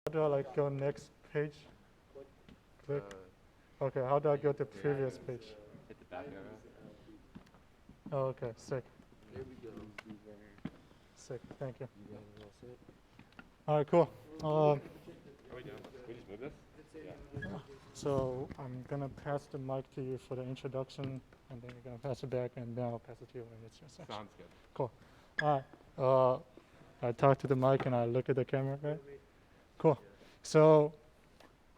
How do I like go next page? Click. Okay, how do I go to previous page? Hit the back arrow. Oh, okay, sick. There we go. Sick, thank you. You guys all set? All right, cool. Are we done? Can we just move this? Yeah. So I'm gonna pass the mic to you for the introduction, and then you're gonna pass it back, and then I'll pass it to you when it's your section. Sounds good. Cool. All right. I talk to the mic and I look at the camera, right? Cool. So,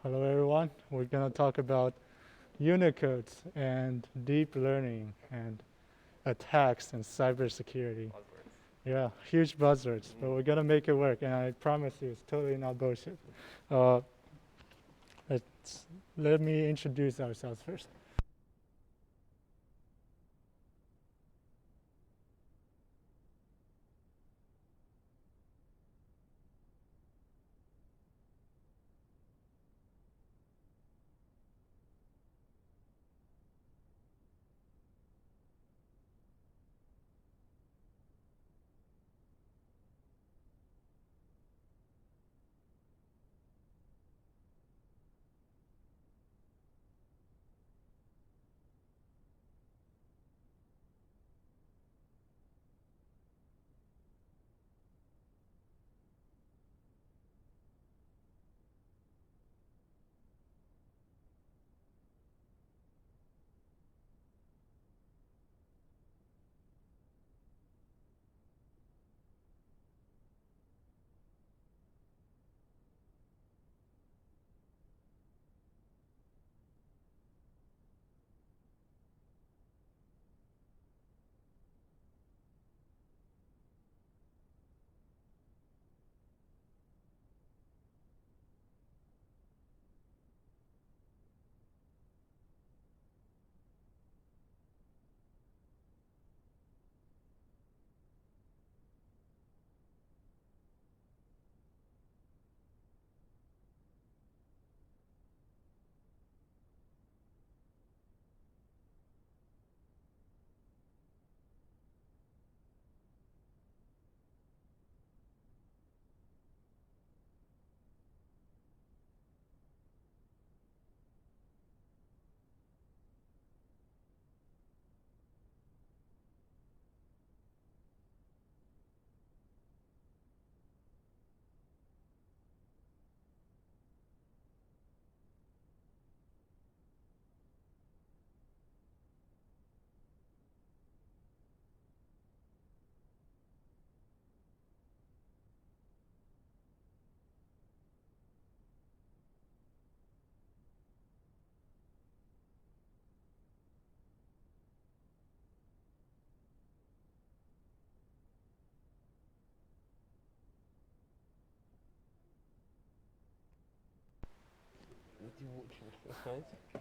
hello everyone. We're gonna talk about Unicode and deep learning and attacks and cybersecurity. Buzzwords. Yeah, huge buzzwords, but we're gonna make it work, and I promise you, it's totally not bullshit. Let me introduce ourselves first.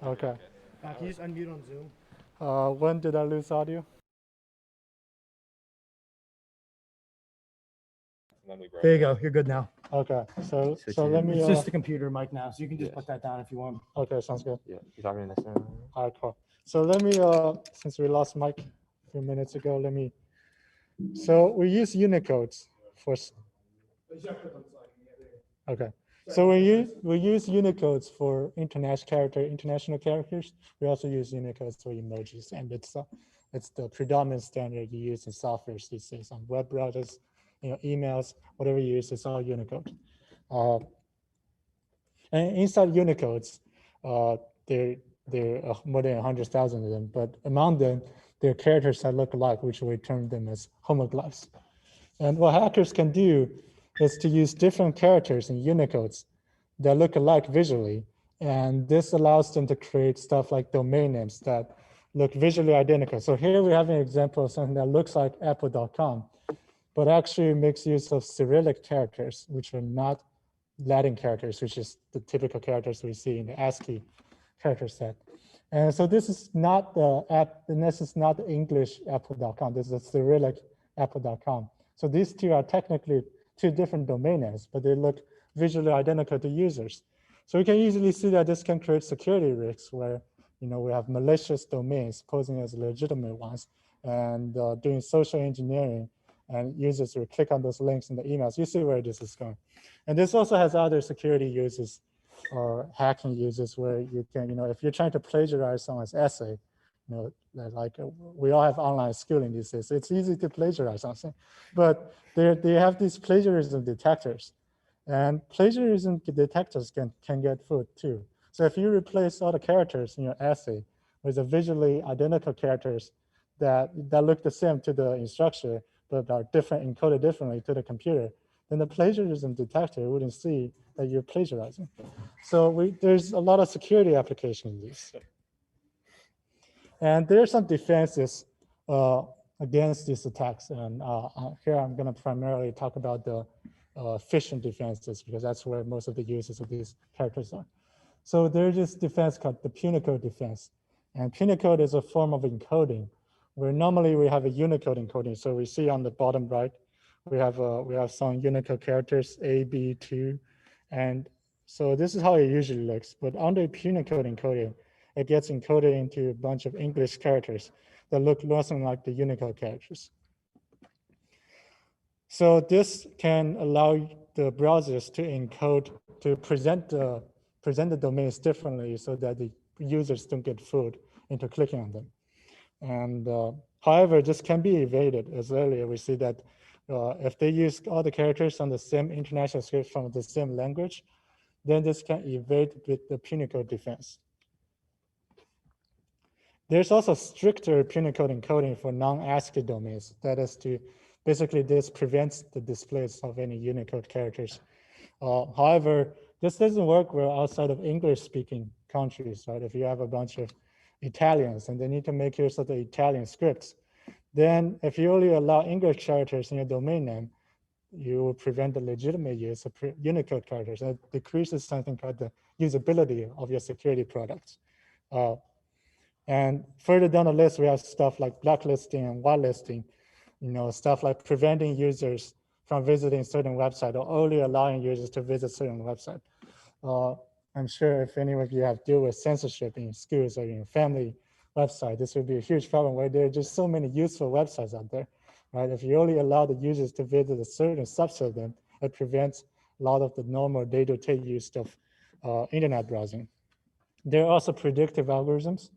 Okay. Can you just unmute on Zoom? When did I lose audio? There you go. You're good now. Okay. So Switch let it. me. It's just the computer mic now, so you can just Yes. put that down if you want. Okay, sounds good. Yeah. You talking next time? All right, cool. So let me, since we lost Mike a few minutes ago, let me. So we use Unicode for. Okay. So we use Unicodes for international characters. We also use Unicodes for emojis, and it's the predominant standard you use in software these days on web browsers, emails, whatever you use, it's all Unicode. And inside Unicodes, there are more than 100,000 of them, but among them, there are characters that look alike, which we term them as homoglyphs. And what hackers can do is to use different characters in Unicodes that look alike visually. And this allows them to create stuff like domain names that look visually identical. So here we have an example of something that looks like apple.com, but actually makes use of Cyrillic characters, which are not Latin characters, which is the typical characters we see in the ASCII character set. And so this is not the app, and this is not the English apple.com. This is a Cyrillic apple.com. So these two are technically two different domain names, but they look visually identical to users. So we can easily see that this can create security risks where we have malicious domains posing as legitimate ones and doing social engineering and users will click on those links in the emails. You see where this is going. And this also has other security uses or hacking uses where you can, if you're trying to plagiarize someone's essay, we all have online schooling these days. So it's easy to plagiarize something, but they have these plagiarism detectors, and plagiarism detectors can get fooled too. So if you replace all the characters in your essay with the visually identical characters that look the same to the instructor, but are encoded differently to the computer, then the plagiarism detector wouldn't see that you're plagiarizing. So there's a lot of security applications in this. And there are some defenses against these attacks. And here I'm going to primarily talk about the phishing defenses, because that's where most of the uses of these characters are. So there's this defense called the Punico defense. And Punico is a form of encoding where normally we have a Unicode encoding. So we see on the bottom right, we have some Unicode characters, A, B, 2. And so this is how it usually looks. But under Punicode encoding, it gets encoded into a bunch of English characters that look nothing like the Unicode characters. So this can allow the browsers to encode, to present the domains differently so that the users don't get fooled into clicking on them. And however, this can be evaded. As earlier, we see that if they use all the characters on the same international script from the same language, then this can evade with the Punico defense. There's also stricter Punicode encoding for non-ASCII domains. That is to, basically this prevents the displays of any Unicode characters. However, this doesn't work well outside of English-speaking countries, right? If you have a bunch of Italians and they need to make use of the Italian scripts, then if you only allow English characters in your domain name, you will prevent the legitimate use of Unicode characters. That decreases something called the usability of your security products. And further down the list, we have stuff like blacklisting and whitelisting, stuff like preventing users from visiting certain website or only allowing users to visit certain website. I'm sure if any of you have dealt with censorship in schools or in your family website, this would be a huge problem where there are just so many useful websites out there, right? If you only allow the users to visit a certain subset of them, it prevents a lot of the normal day-to-day use of internet browsing. There are also predictive algorithms.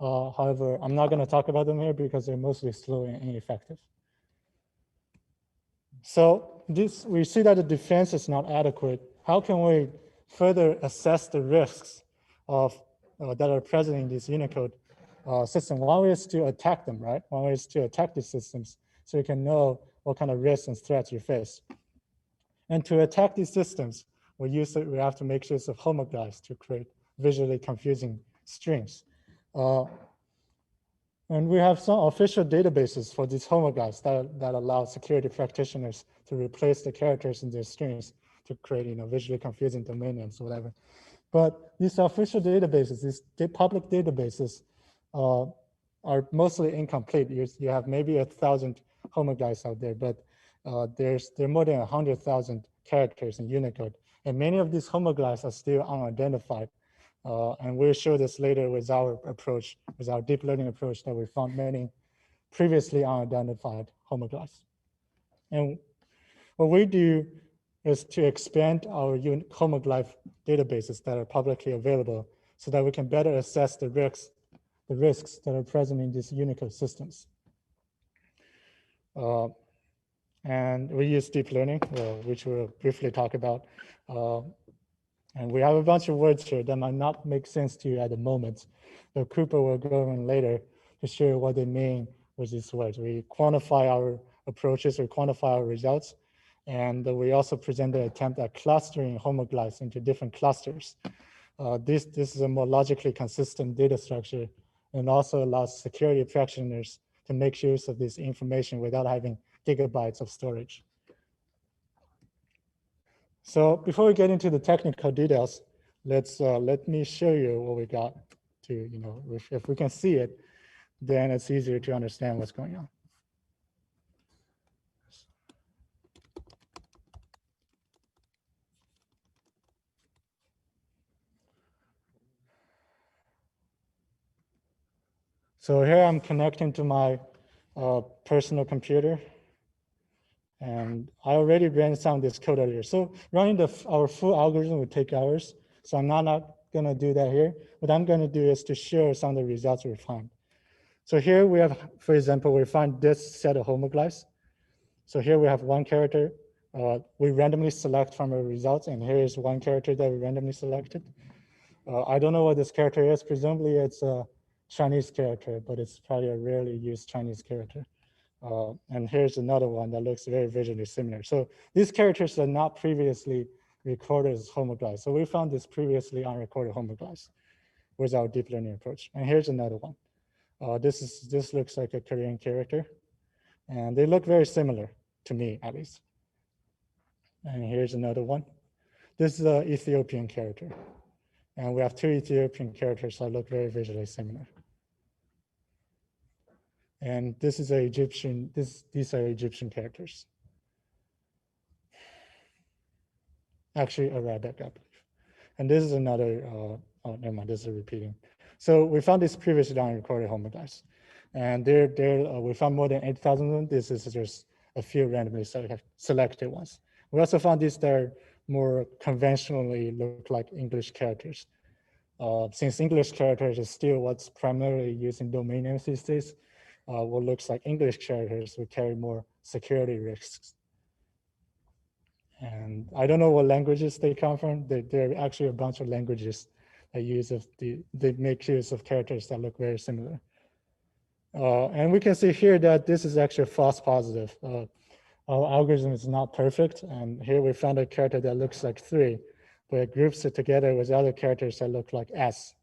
However, I'm not going to talk about them here because they're mostly slow and ineffective. So we see that the defense is not adequate. How can we further assess the risks of that are present in this Unicode system? One way is to attack them, right? One way is to attack these systems so you can know what kind of risks and threats you face. And to attack these systems, we have to make use of homoglyphs to create visually confusing strings. And we have some official databases for these homoglyphs that allow security practitioners to replace the characters in their strings to create visually confusing domain names or whatever. But these official databases, these public databases are mostly incomplete. You have maybe 1,000 homoglyphs out there, but there are more than 100,000 characters in Unicode. And many of these homoglyphs are still unidentified. And we'll show this later with our approach, with our deep learning approach, that we found many previously unidentified homoglyphs. And what we do is to expand our homoglyph databases that are publicly available so that we can better assess the risks that are present in these Unicode systems. And we use deep learning, which we'll briefly talk about. And we have a bunch of words here that might not make sense to you at the moment, but Cooper will go in later to share what they mean with these words. We quantify our approaches, we quantify our results, and we also present an attempt at clustering homoglyphs into different clusters. This is a more logically consistent data structure and also allows security practitioners to make use of this information without having gigabytes of storage. So before we get into the technical details, let me show you what we got to, if we can see it, then it's easier to understand what's going on. So here I'm connecting to my personal computer. And I already ran some of this code earlier. So running our full algorithm would take hours. So I'm not gonna do that here. What I'm gonna do is to share some of the results we find. So here we have, for example, we find this set of homoglyphs. So here we have one character. We randomly select from our results, and here is one character that we randomly selected. I don't know what this character is. Presumably it's a Chinese character, but it's probably a rarely used Chinese character. And here's another one that looks very visually similar. So these characters are not previously recorded as homoglyphs. So we found this previously unrecorded homoglyphs with our deep learning approach. And here's another one. This looks like a Korean character, and they look very similar to me, at least. And here's another one. This is an Ethiopian character, and we have two Ethiopian characters that look very visually similar. And this is an Egyptian. These are Egyptian characters. Actually, Arabic, I believe. And this is another. Oh, never mind. This is repeating. So we found these previously unrecorded homoglyphs, and we found more than 8,000 of them. This is just a few randomly selected ones. We also found these that are more conventionally look like English characters. Since English characters is still what's primarily used in domain names these days, what looks like English characters would carry more security risks. And I don't know what languages they come from. There are actually a bunch of languages they make use of characters that look very similar. And we can see here that this is actually false positive. Our algorithm is not perfect. And here we found a character that looks like 3, but it groups it together with other characters that look like S.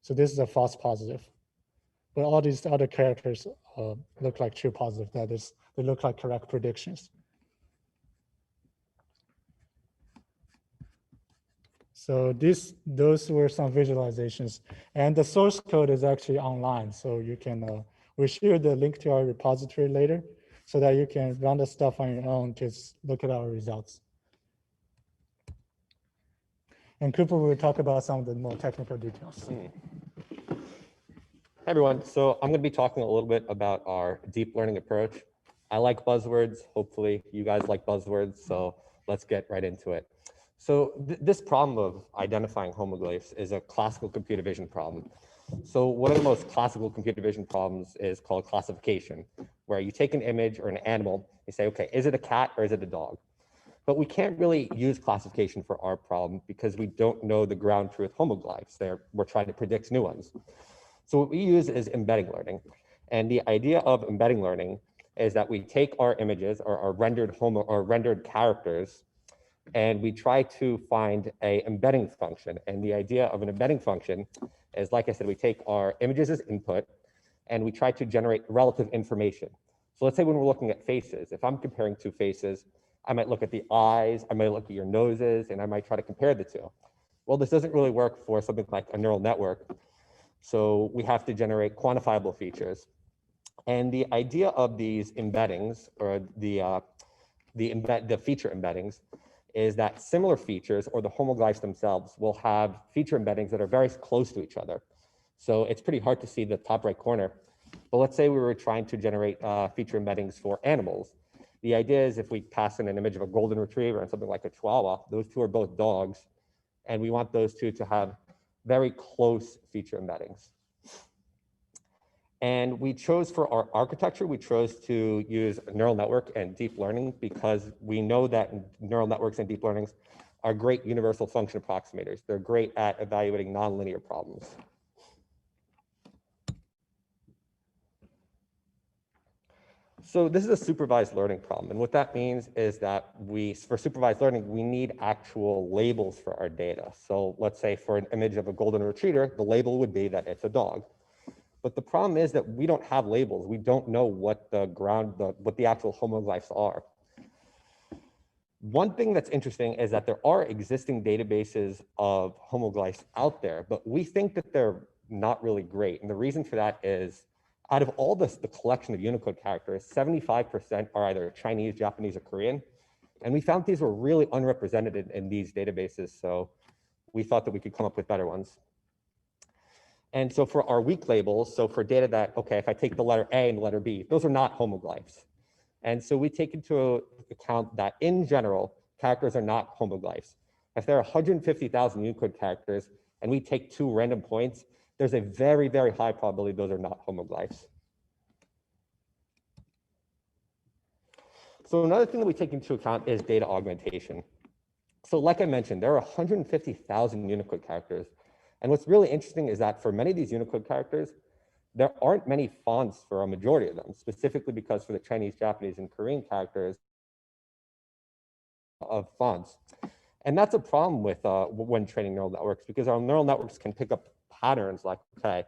So this is a false positive. But all these other characters look like true positive. That is, they look like correct predictions. So those were some visualizations, and the source code is actually online. So you can, we'll share the link to our repository later so that you can run the stuff on your own to look at our results. And Cooper will talk about some of the more technical details. Hey everyone, so I'm going to be talking a little bit about our deep learning approach. I like buzzwords. Hopefully you guys like buzzwords, so let's get right into it. So this problem of identifying homoglyphs is a classical computer vision problem. So one of the most classical computer vision problems is called classification, where you take an image or an animal, you say, okay, is it a cat or is it a dog? But we can't really use classification for our problem because we don't know the ground truth homoglyphs. We're trying to predict new ones. So what we use is embedding learning. And the idea of embedding learning is that we take our images or our rendered characters, and we try to find an embedding function. And the idea of an embedding function is, like I said, we take our images as input and we try to generate relative information. So let's say when we're looking at faces, if I'm comparing two faces, I might look at the eyes, I might look at your noses, and I might try to compare the two. Well, this doesn't really work for something like a neural network. So we have to generate quantifiable features. And the idea of these embeddings, or the feature embeddings, is that similar features, or the homoglyphs themselves, will have feature embeddings that are very close to each other. So it's pretty hard to see the top right corner. But let's say we were trying to generate feature embeddings for animals. The idea is if we pass in an image of a golden retriever and something like a chihuahua, those two are both dogs, and we want those two to have very close feature embeddings. And we chose for our architecture, we chose to use a neural network and deep learning because we know that neural networks and deep learnings are great universal function approximators. They're great at evaluating nonlinear problems. So this is a supervised learning problem. And what that means is that for supervised learning, we need actual labels for our data. So let's say for an image of a golden retriever, the label would be that it's a dog. But the problem is that we don't have labels. We don't know what the actual homoglyphs are. One thing that's interesting is that there are existing databases of homoglyphs out there, but we think that they're not really great. And the reason for that is out of all the collection of Unicode characters, 75% are either Chinese, Japanese, or Korean. And we found these were really unrepresented in these databases. So we thought that we could come up with better ones. And so for our weak labels, so for data that, okay, if I take the letter A and the letter B, those are not homoglyphs. And so we take into account that in general, characters are not homoglyphs. If there are 150,000 Unicode characters and we take 2 random points, there's a very, very high probability those are not homoglyphs. So another thing that we take into account is data augmentation. So like I mentioned, there are 150,000 Unicode characters. And what's really interesting is that for many of these Unicode characters, there aren't many fonts for a majority of them, specifically because for the Chinese, Japanese, and Korean characters of fonts. And that's a problem with when training neural networks, because our neural networks can pick up patterns like, okay,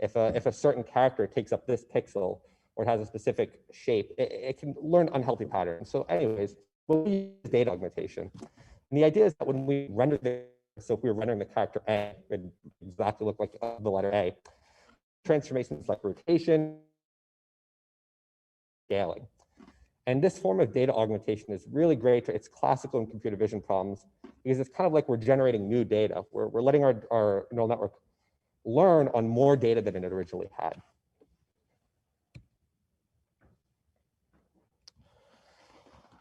if a certain character takes up this pixel or it has a specific shape, it can learn unhealthy patterns. So anyways, we'll use data augmentation. And the idea is that when we render so if we were rendering the character A, it would exactly look like the letter A. Transformations like rotation, scaling. And this form of data augmentation is really great. It's classical in computer vision problems because it's kind of like we're generating new data. We're letting our neural network learn on more data than it originally had.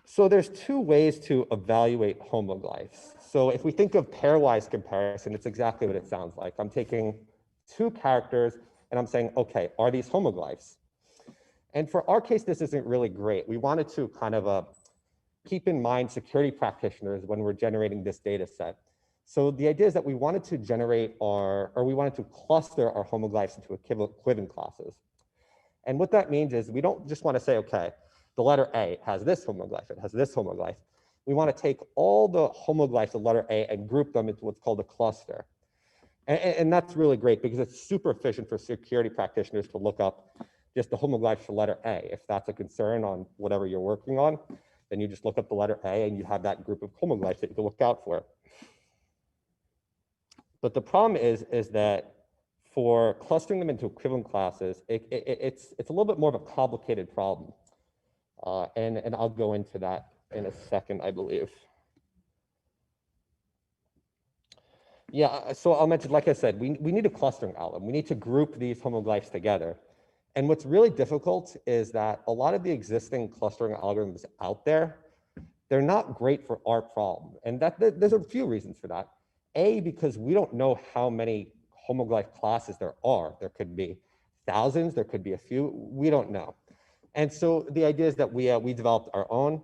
So there's 2 ways to evaluate homoglyphs. So if we think of pairwise comparison, it's exactly what it sounds like. I'm taking 2 characters and I'm saying, okay, are these homoglyphs? And for our case, this isn't really great. We wanted to kind of keep in mind security practitioners when we're generating this data set. So the idea is that we wanted to generate we wanted to cluster our homoglyphs into equivalent classes. And what that means is we don't just want to say, okay, the letter A has this homoglyph, it has this homoglyph. We want to take all the homoglyphs of letter A and group them into what's called a cluster. And that's really great because it's super efficient for security practitioners to look up just the homoglyphs for letter A. If that's a concern on whatever you're working on, then you just look up the letter A and you have that group of homoglyphs that you can look out for. But the problem is that for clustering them into equivalent classes, it's a little bit more of a complicated problem. And I'll go into that in a second, I believe. Yeah, so I'll mention, like I said, we need a clustering algorithm. We need to group these homoglyphs together. And what's really difficult is that a lot of the existing clustering algorithms out there, they're not great for our problem. And there's a few reasons for that. A, because we don't know how many homoglyph classes there are. There could be thousands, there could be a few, we don't know. And so the idea is that we developed our own.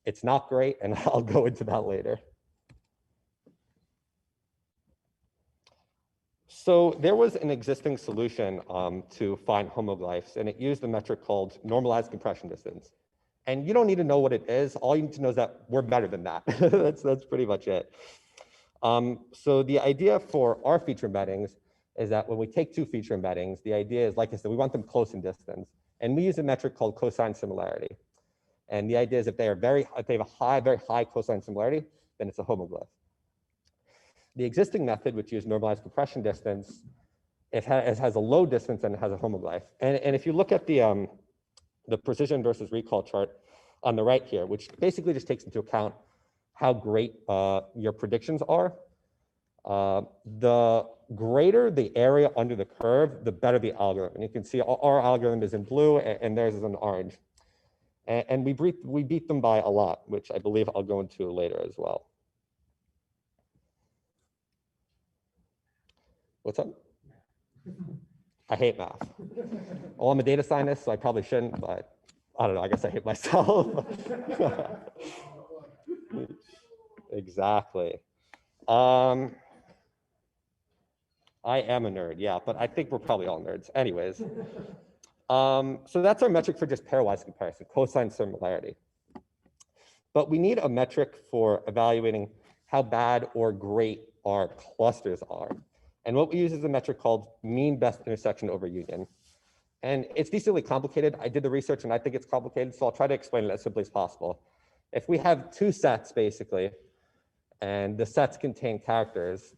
It's not great, and I'll go into that later. So there was an existing solution to find homoglyphs, and it used a metric called normalized compression distance. And you don't need to know what it is. All you need to know is that we're better than that. that's pretty much it. So the idea for our feature embeddings is that when we take 2 feature embeddings, the idea is, like I said, we want them close in distance. And we use a metric called cosine similarity. And the idea is if they have a very high cosine similarity, then it's a homoglyph. The existing method, which uses normalized compression distance, it has a low distance and it has a homoglyph. And if you look at the precision versus recall chart on the right here, which basically just takes into account how great your predictions are, the greater the area under the curve, the better the algorithm. And you can see our algorithm is in blue and theirs is in orange. And we beat them by a lot, which I believe I'll go into later as well. What's up? I hate math. Well, I'm a data scientist, so I probably shouldn't, but I don't know, I guess I hate myself. Exactly. I am a nerd, yeah, but I think we're probably all nerds. Anyways, so that's our metric for just pairwise comparison, cosine similarity. But we need a metric for evaluating how bad or great our clusters are. And what we use is a metric called mean best intersection over union. And it's decently complicated. I did the research and I think it's complicated, so I'll try to explain it as simply as possible. If we have 2 sets, basically, and the sets contain characters,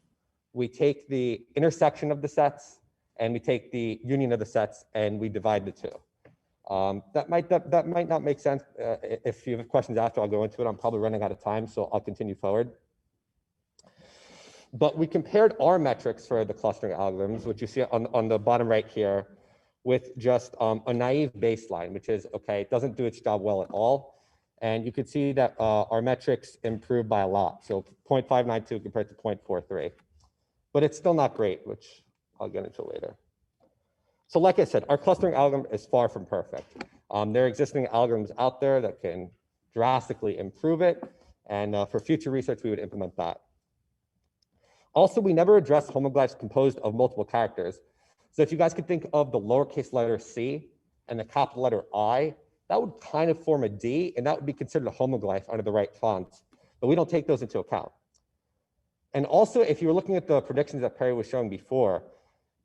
we take the intersection of the sets and we take the union of the sets and we divide the 2. That might not make sense. If you have questions after, I'll go into it. I'm probably running out of time, so I'll continue forward. But we compared our metrics for the clustering algorithms, which you see on the bottom right here, with just a naive baseline, which is, okay, it doesn't do its job well at all. And you could see that our metrics improved by a lot. So 0.592 compared to 0.43. But it's still not great, which I'll get into later. So like I said, our clustering algorithm is far from perfect. There are existing algorithms out there that can drastically improve it. And for future research, we would implement that. Also, we never addressed homoglyphs composed of multiple characters. So if you guys could think of the lowercase letter C and the capital letter I, that would kind of form a D, and that would be considered a homoglyph under the right font. But we don't take those into account. And also, if you were looking at the predictions that Perry was showing before,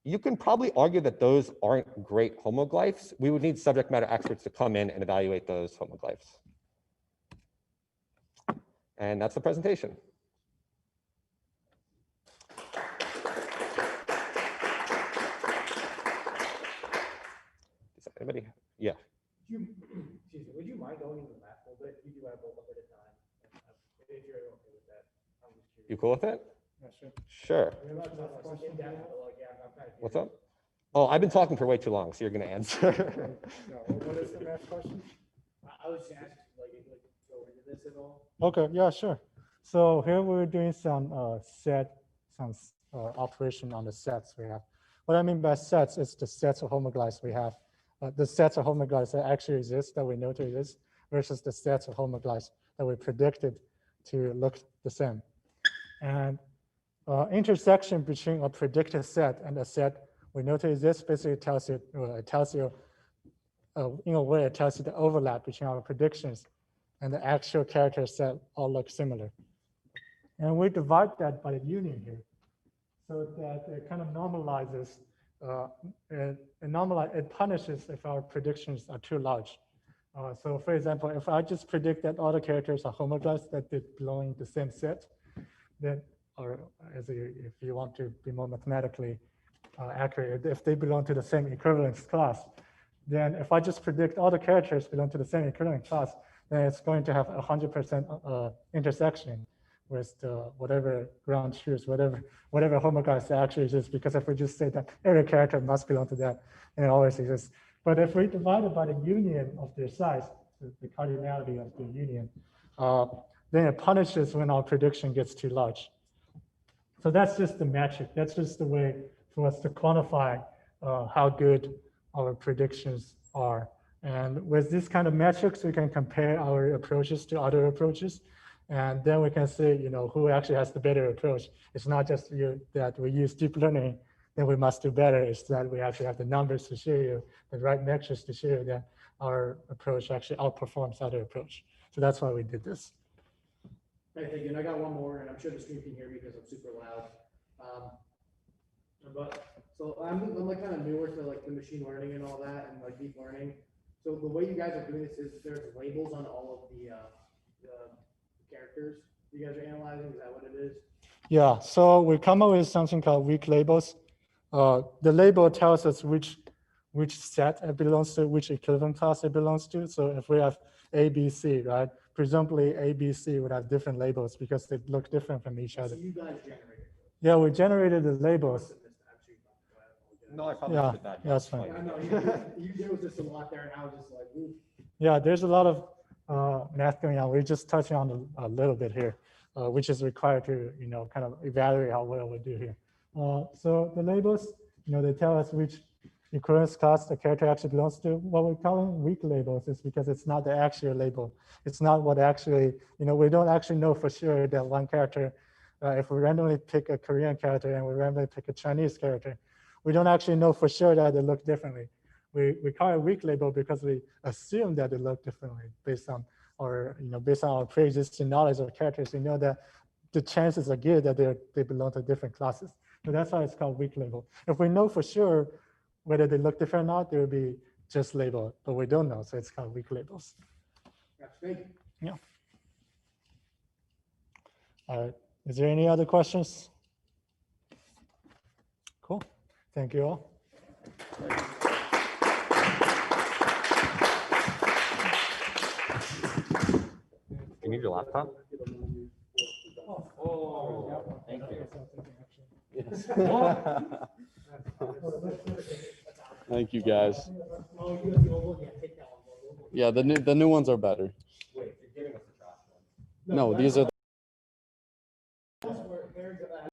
you can probably argue that those aren't great homoglyphs. We would need subject matter experts to come in and evaluate those homoglyphs. And that's the presentation. Does anybody? Yeah. Excuse me, would you mind going into the math a little bit? You do have a little bit of time. If you're okay with that, I'm just curious. You cool with it? Yeah, sure. Sure. We're not talking about something in-depth, but like, yeah, I'm kind of What's up? Oh, I've been talking for way too long, so you're going to answer. What is the math question? I was just asking, like, if you could go into this at all. Okay, yeah, sure. So here we're doing some operation on the sets we have. What I mean by sets is the sets of homoglyphs we have. The sets of homoglyphs that actually exist, that we know to exist, versus the sets of homoglyphs that we predicted to look the same. And intersection between a predicted set and a set we know to exist basically tells you, in a way, it tells you the overlap between our predictions and the actual character set all look similar. And we divide that by the union here, so that it kind of normalizes, it punishes if our predictions are too large. So for example, if I just predict that all the characters are homoglyphs that they belong to the same set, then, or if you want to be more mathematically accurate, if they belong to the same equivalence class, then if I just predict all the characters belong to the same equivalent class, then it's going to have 100% intersection with whatever ground truths, whatever homoglyphs actually exists, because if we just say that every character must belong to that, and it always exists. But if we divide it by the union of their size, the cardinality of the union, then it punishes when our prediction gets too large. So that's just the metric. That's just the way for us to quantify how good our predictions are. And with this kind of metrics, we can compare our approaches to other approaches. And then we can say, who actually has the better approach. It's not just that we use deep learning, then we must do better. It's that we actually have the numbers to show you, the right metrics to show you that our approach actually outperforms other approach. So that's why we did this. Hey, thank you. And I got one more, and I'm sure the stream can hear me because I'm super loud. So I'm like kind of newer to like the machine learning and all that, and like deep learning. So the way you guys are doing this is there's labels on all of the characters you guys are analyzing. Is that what it is? Yeah. So we come up with something called weak labels. The label tells us which set it belongs to, which equivalent class it belongs to. So if we have A, B, C, right? Presumably A, B, C would have different labels because they look different from each other. So you guys generated it. Yeah, we generated the labels. No, I probably Yeah, did that. that's fine. Yeah, I know, there was just a lot there, and I was just like, ooh. Yeah, there's a lot of math going on. We're just touching on a little bit here, which is required to, kind of evaluate how well we do here. So the labels, they tell us which equivalence class the character actually belongs to. What we call them weak labels is because it's not the actual label. It's not what actually, we don't actually know for sure that one character, if we randomly pick a Korean character and we randomly pick a Chinese character, we don't actually know for sure that they look differently. We call it weak label because we assume that they look differently based on our pre-existing knowledge of characters. We know that the chances are good that they belong to different classes. So that's why it's called weak label. If we know for sure whether they look different or not, they will be just labeled, but we don't know, so it's called weak labels. That's great. Yeah. All right. Is there any other questions? Cool. Thank you all. You need your laptop? Oh, thank you. Yes. Thank you guys. Oh, you got the old one? Yeah, take that one. Yeah, the new ones are better. Wait, you're giving us the trash one. No, these are